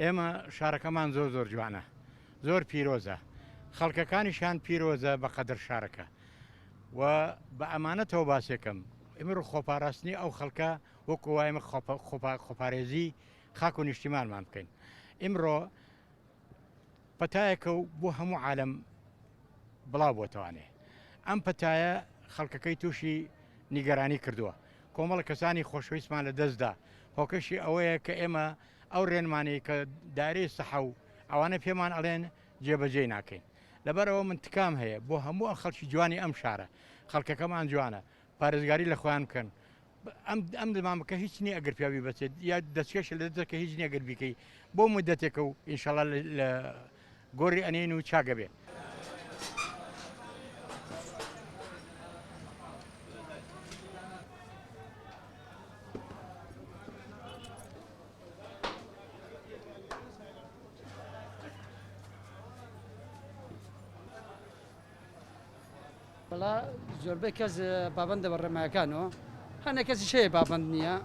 ئێمە شارەکەمان زۆر جوانە، زۆر پیرۆزە، خەڵکەکانیشان پیرۆزە بە قەدر شارەکە و بە ئەمانەتەوە باسێکم ئمر خۆپاراستنی ئەو خەڵکە وەکو وایمە خۆپارێزی خاک و نیشتیمانمان بکەین. ئمڕۆ پەتایەکە و بۆ هەموو عالم بڵاو بۆتەوانێ. ئەم پەتایە خەڵکەکەی تووشی نیگەرانی کردووە. کۆمەڵە کەسانی خۆشەویستمان لە دەستدا هۆکەشی ئەوەیە کە ئێمە ئەو ڕێنمانی کە دارەی سەحە و ئەوانە پێمان ئەڵێن جێبەجێ ناکەین. لەبەرەوە من تکام هەیە بۆ هەموو ئەم خەڵکی جوانی ئەم شارە، خەڵکەکەمان جوانە، پارێزگاری لە خۆیان بکەن. ئەم دمامەکە هیچ نییە ئەگەر پیاوی بچێت یا دەستکێش لە دەکە هیچ نییە گەر بیکەی بۆ مدەتێکە و ئینشەڵا لە گۆڕی ئەنێن و چاگە بێ. بەڵا زۆربەی کەس پابەندە بە ڕێمایەکانەوە، هەنە کەسی شەیە پابەند نییە،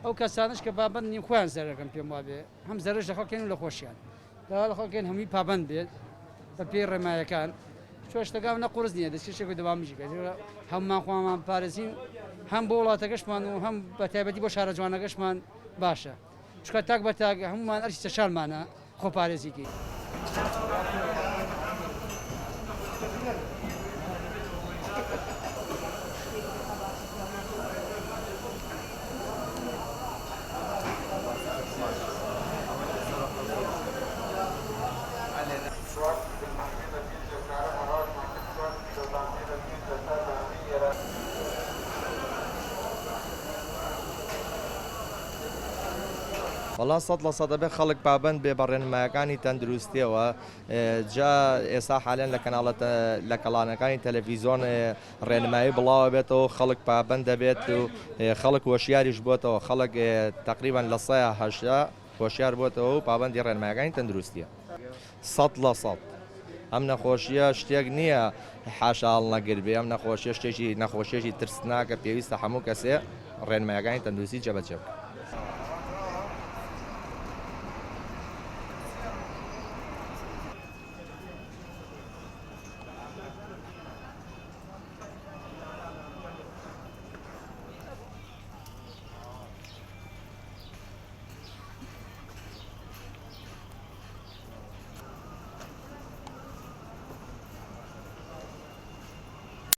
ئەو کەسانش کە پابەند نیم خۆیان زەرەکەم پێم وابێ هەم زەرش لە خەڵکێن و لە خۆشیان لە خەڵکێن هەمووی پابەند بێت بە پێی ڕێمایەکان. شتەکان نە قورس نییە دەستکێشێک دەوامیژی هەممان خۆمان پارێزین، هەم بۆ وڵاتەکەشمان و هەم بە تایبەتی بۆ شارە جوانەکەشمان باشە. چکە تاک بە تاک هەمومان ئەرچی چەشالمانە خۆپارێزیکی. وەڵا 100% دەبێت خەڵک پابند بێ بە ڕێنمایەکانی تەندروستیەوە. جا ئێستا حالێن لە کەڵانەکانی تەلەڤیزۆن ڕێنمایی بڵاوە بێتەوە، خەڵک پابند دەبێت و خەڵک وەشیاریش بۆتەوە، خەڵک تقریبان لە 180 هۆشیار بۆتەوە و پابندی ڕێنمایەکانی تەندروستیە. 100% ئەم نەخۆشیە شتێک نییە حاشاڵ نەگر بێ، ئەم نەخۆشیە شتێکی نەخۆشیێکی ترسناکە پێویستە هەموو کەسێ ڕێنمایەکانی تەندروستی جێبەجێ بکات.